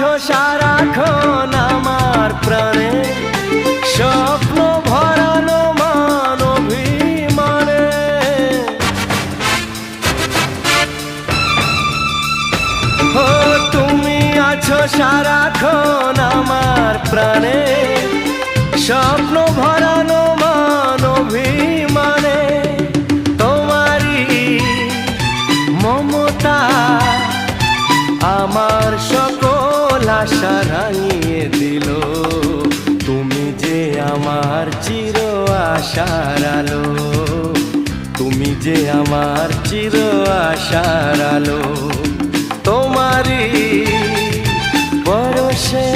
আছো সারাক্ষণ আমার প্রাণে, স্বপ্ন ভরানো মান অভিমানে। ও তুমি আছো সারাক্ষণ আমার প্রাণে, স্বপ্ন ভরানো মান অভিমানে। তোমারই মমতা আমার সকল আশা রাঙিয়ে দিল। তুমি যে আমার চির আশার আলো, তুমি যে আমার চির আশার আলো। তোমারই পরশে